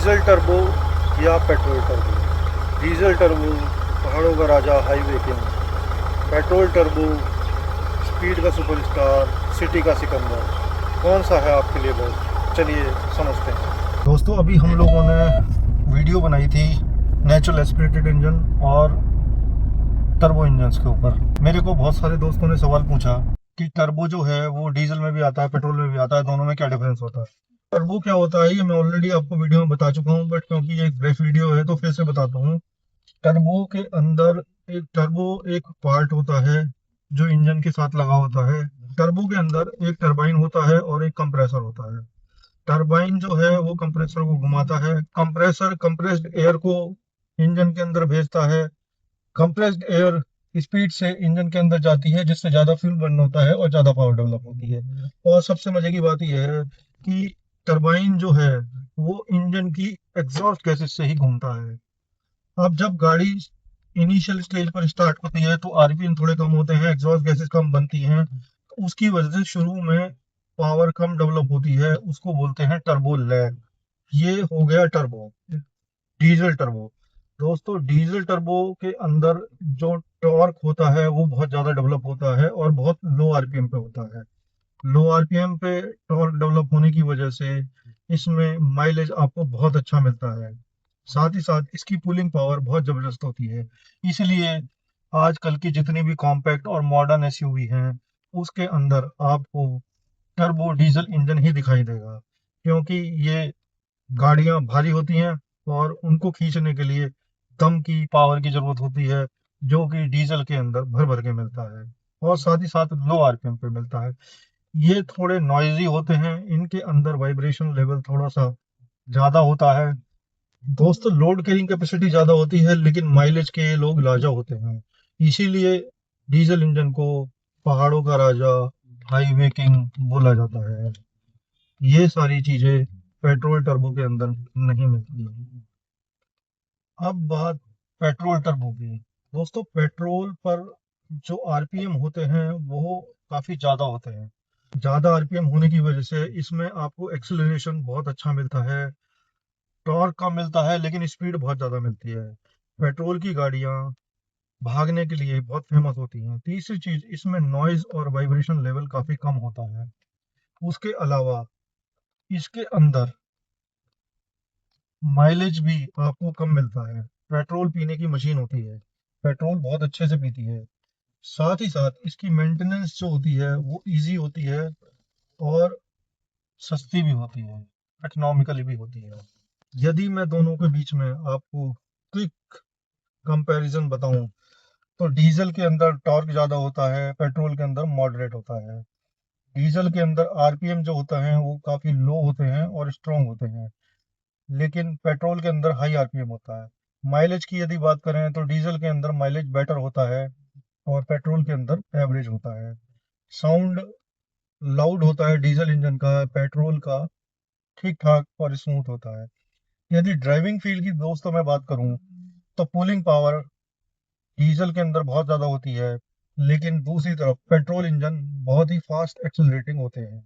Diesel turbo या petrol turbo. Diesel turbo पहाड़ों का राजा, highway king. Petrol turbo speed का सुपरस्टार, सिटी का सिकंदर। कौन सा है आपके लिए बेस्ट? चलिए समझते हैं। दोस्तों, अभी हम लोगों ने वीडियो बनाई थी नेचुरल एस्पिरेटेड इंजन और टर्बो इंजन्स के ऊपर। मेरे को बहुत सारे दोस्तों ने सवाल पूछा कि टर्बो जो है वो डीजल में भी आता है, पेट्रोल में भी आता है, दोनों में क्या डिफरेंस होता है। टर्बो क्या होता है ये मैं ऑलरेडी आपको वीडियो में बता चुका हूँ, बट क्योंकि ये एक ब्रीफ वीडियो है तो फिर से बताता हूँ। टर्बो के अंदर एक पार्ट होता है जो इंजन के साथ लगा होता है। टर्बो के अंदर एक टरबाइन होता है और एक कंप्रेसर होता है। टरबाइन जो है वो कंप्रेसर को घुमाता है। कंप्रेसर कंप्रेस्ड एयर को इंजन के अंदर भेजता है। कंप्रेस्ड एयर स्पीड से इंजन के अंदर जाती है, जिससे ज्यादा फ्यूल बर्न होता है और ज्यादा पावर डेवलप होती है। और सबसे मजे की बात यह है कि टरबाइन जो है वो इंजन की एग्जॉस्ट गैसेस से ही घूमता है। अब जब गाड़ी इनिशियल स्टेज पर स्टार्ट होती है तो आरपीएम थोड़े कम होते हैं, एग्जॉस्ट गैसेस कम बनती हैं, तो उसकी वजह से शुरू में पावर कम डेवलप होती है। उसको बोलते हैं टर्बो लैग। ये हो गया टर्बो, डीजल टर्बो। दोस्तों, डीजल टर्बो के अंदर जो टॉर्क होता है वो बहुत ज़्यादा डेवलप होता है और बहुत लो आरपीएम पे होता है। लो आरपीएम पे टॉर्क डेवलप होने की वजह से इसमें माइलेज आपको बहुत अच्छा मिलता है। साथ ही साथ इसकी कूलिंग पावर बहुत ज़बरदस्त होती है। इसलिए आजकल की जितनी भी कॉम्पैक्ट और मॉडर्न एसयूवी हैं उसके अंदर आपको टर्बो डीजल इंजन ही दिखाई देगा, क्योंकि ये गाड़ियां भारी होती हैं और उनको खींचने के लिए दम की पावर की जरूरत होती है, जो कि डीजल के अंदर भर भर के मिलता है और साथ ही साथ लो आरपीएम पे मिलता है। ये थोड़े नॉइजी होते हैं, इनके अंदर वाइब्रेशन लेवल थोड़ा सा ज्यादा होता है। दोस्तों, लोड कैरिंग कैपेसिटी ज्यादा होती है, लेकिन माइलेज के ये लोग लाजा होते हैं। इसीलिए डीजल इंजन को पहाड़ों का राजा, हाईवे किंग बोला जाता है। ये सारी चीजें पेट्रोल टर्बो के अंदर नहीं मिलती है। अब बात पेट्रोल टर्बो की। दोस्तों, पेट्रोल पर जो आरपीएम होते हैं वो काफी ज्यादा होते हैं। ज्यादा आरपीएम होने की वजह से इसमें आपको एक्सेलरेशन बहुत अच्छा मिलता है, टॉर्क कम मिलता है, लेकिन स्पीड बहुत ज्यादा मिलती है। पेट्रोल की गाड़ियां भागने के लिए बहुत फेमस होती हैं। तीसरी चीज, इसमें नॉइज और वाइब्रेशन लेवल काफी कम होता है। उसके अलावा इसके अंदर माइलेज भी आपको कम मिलता है। पेट्रोल पीने की मशीन होती है, पेट्रोल बहुत अच्छे से पीती है। साथ ही साथ इसकी मेंटेनेंस जो होती है वो इजी होती है और सस्ती भी होती है, इकोनॉमिकली भी होती है। यदि मैं दोनों के बीच में आपको क्विक कंपैरिजन बताऊं तो डीजल के अंदर टॉर्क ज्यादा होता है, पेट्रोल के अंदर मॉडरेट होता है। डीजल के अंदर आरपीएम जो होता है वो काफी लो होते हैं और स्ट्रांग होते हैं, लेकिन पेट्रोल के अंदर हाई आरपीएम होता है। माइलेज की यदि बात करें तो डीजल के अंदर माइलेज बेटर होता है और पेट्रोल के अंदर एवरेज होता है। साउंड लाउड होता है डीजल इंजन का, पेट्रोल का ठीक ठाक और स्मूथ होता है। यदि ड्राइविंग फील की दोस्तों मैं बात करूं तो पुलिंग पावर डीजल के अंदर बहुत ज़्यादा होती है, लेकिन दूसरी तरफ पेट्रोल इंजन बहुत ही फास्ट एक्सेलरेटिंग होते हैं।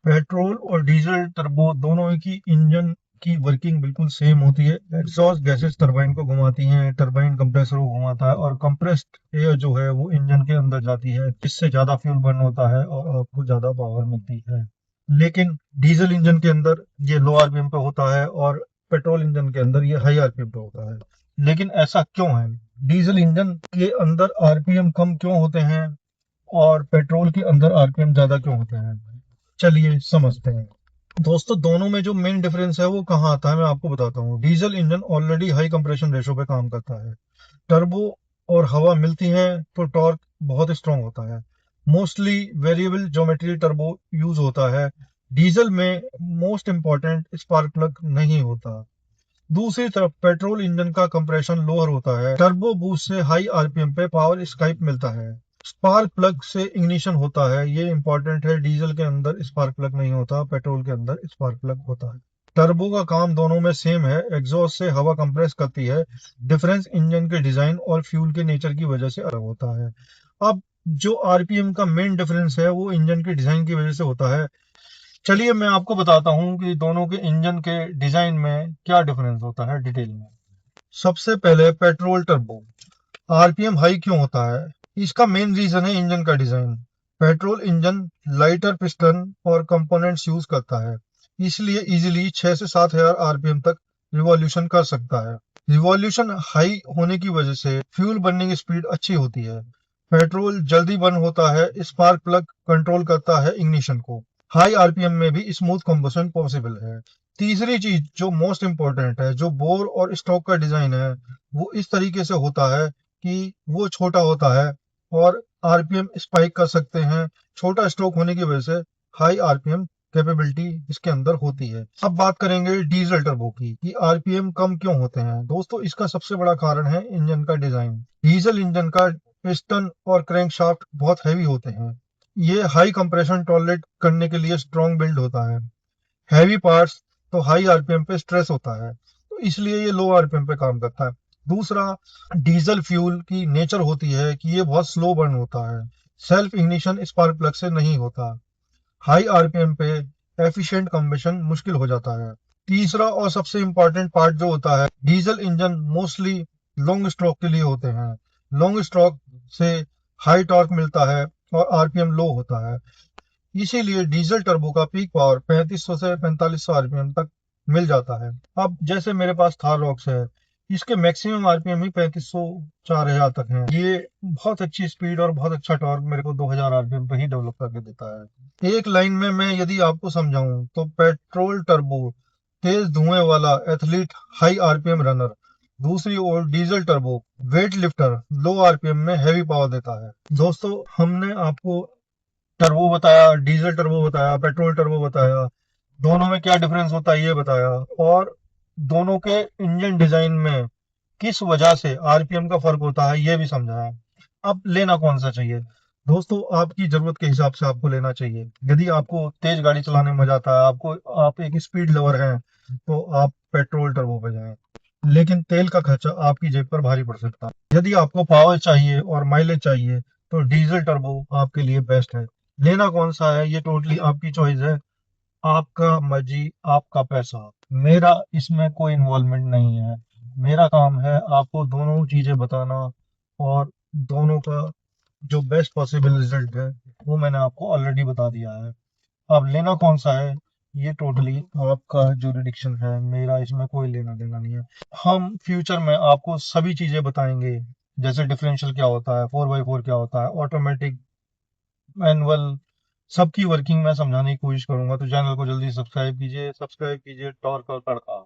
पेट्रोल और डीजल टर्बो दोनों की इंजन की वर्किंग बिल्कुल सेम होती है। एग्जॉस्ट गैसेस टरबाइन को घुमाती हैं, टरबाइन कंप्रेसर को घुमाता है और कंप्रेस्ड एयर जो है वो इंजन के अंदर जाती है, जिससे ज़्यादा फ्यूल बर्न होता है और आपको ज़्यादा पावर मिलती है। लेकिन डीजल इंजन के अंदर ये लो आरपीएम पे होता है और पेट्रोल इंजन के अंदर ये हाई आरपीएम पे होता है। लेकिन ऐसा क्यों है? डीजल इंजन के अंदर आरपीएम कम क्यों होते हैं और पेट्रोल के अंदर आरपीएम ज्यादा क्यों होते हैं? चलिए समझते हैं। दोस्तों, दोनों में जो मेन डिफरेंस है वो कहाँ आता है मैं आपको बताता हूँ। Diesel engine already high compression ratio पे काम करता है। टर्बो और हवा मिलती है तो टॉर्क बहुत स्ट्रांग होता है। Mostly variable geometry turbo use होता है। डीजल में मोस्ट इंपॉर्टेंट स्पार्क प्लग नहीं होता। दूसरी तरफ पेट्रोल इंजन का कंप्रेशन लोअर होता है। टर्बो बूस्ट से हाई आरपीएम पे पावर स्काइप मिलता है। स्पार्क प्लग से इग्निशन होता है, ये इंपॉर्टेंट है। डीजल के अंदर स्पार्क प्लग नहीं होता, पेट्रोल के अंदर स्पार्क प्लग होता है। टर्बो का काम दोनों में सेम है, एग्जॉस्ट से हवा कंप्रेस करती है। डिफरेंस इंजन के डिजाइन और फ्यूल के नेचर की वजह से अलग होता है। अब जो आरपीएम का मेन डिफरेंस है वो इंजन के डिजाइन की वजह से होता है। चलिए मैं आपको बताता हूँ कि दोनों के इंजन के डिजाइन में क्या डिफरेंस होता है डिटेल में। सबसे पहले पेट्रोल टर्बो। आरपीएम हाई क्यों होता है? इसका मेन रीजन है इंजन का design. Petrol engine lighter piston और कंपोनेंट्स यूज करता है, इसलिए इजीली 6 से 7 हजार आरपीएम तक रिवॉल्यूशन कर सकता है। रिवॉल्यूशन हाई होने की वजह से फ्यूल बर्निंग स्पीड अच्छी होती है। पेट्रोल जल्दी बर्न होता है, स्पार्क प्लग कंट्रोल करता है इग्निशन को। हाई आरपीएम में भी स्मूथ कंबशन पॉसिबल है। तीसरी चीज जो मोस्ट इंपॉर्टेंट है, जो बोर और स्टॉक का डिजाइन है वो इस तरीके से होता है कि वो छोटा होता है और आरपीएम स्पाइक कर सकते हैं। छोटा स्ट्रोक होने की वजह से हाई आरपीएम कैपेबिलिटी इसके अंदर होती है। अब बात करेंगे डीजल टर्बो की कि आरपीएम कम क्यों होते हैं। दोस्तों इसका सबसे बड़ा कारण है इंजन का डिजाइन। डीजल इंजन का पिस्टन और क्रैंकशाफ्ट बहुत हैवी होते हैं। ये हाई कंप्रेशन टॉलरेट करने के लिए स्ट्रॉन्ग बिल्ड होता है। हैवी पार्ट्स तो हाई आरपीएम पे स्ट्रेस होता है, तो इसलिए ये लो आरपीएम पे काम करता है। दूसरा, डीजल फ्यूल की नेचर होती है कि ये बहुत स्लो बर्न होता है। सेल्फ इग्निशन स्पार्क प्लग से नहीं होता। हाई आरपीएम पे एफिशिएंट कंबशन मुश्किल हो जाता है। तीसरा और सबसे इंपॉर्टेंट पार्ट जो होता है, diesel engine mostly long stroke के लिए होते हैं। लॉन्ग स्ट्रोक से हाई टॉर्क मिलता है और आरपीएम लो होता है। इसीलिए डीजल टर्बो का पीक पावर 3500 से 4500 आरपीएम तक मिल जाता है। अब जैसे मेरे पास थार रॉक्स है, इसके मैक्सिमम आरपीएम ही 3500 4000 तक है। ये बहुत अच्छी स्पीड और बहुत अच्छा टॉर्क मेरे को 2000 आरपीएम पे ही डेवलप करके देता है। एक लाइन में मैं यदि आपको समझाऊं तो पेट्रोल टर्बो तेज धुएं वाला एथलीट, हाई आरपीएम रनर। दूसरी ओर डीजल टर्बो वेट लिफ्टर, लो आरपीएम में हैवी पावर देता है। दोस्तों हमने आपको टर्बो बताया, डीजल टर्बो बताया, पेट्रोल टर्बो बताया, दोनों में क्या डिफरेंस होता है ये बताया, और दोनों के इंजन डिजाइन में किस वजह से आरपीएम का फर्क होता है ये भी समझाया। अब लेना कौन सा चाहिए? दोस्तों आपकी जरूरत के हिसाब से आपको लेना चाहिए। यदि आपको तेज गाड़ी चलाने में मजा आता है, आप एक स्पीड लवर हैं, तो आप पेट्रोल टर्बो पे जाएं। लेकिन तेल का खर्चा आपकी जेब पर भारी पड़ सकता है। यदि आपको पावर चाहिए और माइलेज चाहिए तो डीजल टर्बो आपके लिए बेस्ट है। लेना कौन सा है ये टोटली आपकी चॉइस है। आपका मर्जी, आपका पैसा, मेरा इसमें कोई इन्वॉल्वमेंट नहीं है। मेरा काम है आपको दोनों चीजें बताना, और दोनों का जो बेस्ट पॉसिबल रिजल्ट है वो मैंने आपको ऑलरेडी बता दिया है। अब लेना कौन सा है ये टोटली आपका जुरिडिक्शन है, मेरा इसमें कोई लेना देना नहीं है। हम फ्यूचर में आपको सभी चीजें बताएंगे, जैसे डिफरेंशियल क्या होता है, 4x4 क्या होता है, ऑटोमेटिक, मैनुअल, सबकी वर्किंग मैं समझाने की कोशिश करूंगा। तो चैनल को जल्दी सब्सक्राइब कीजिए, सब्सक्राइब कीजिए टॉर्क और तड़का।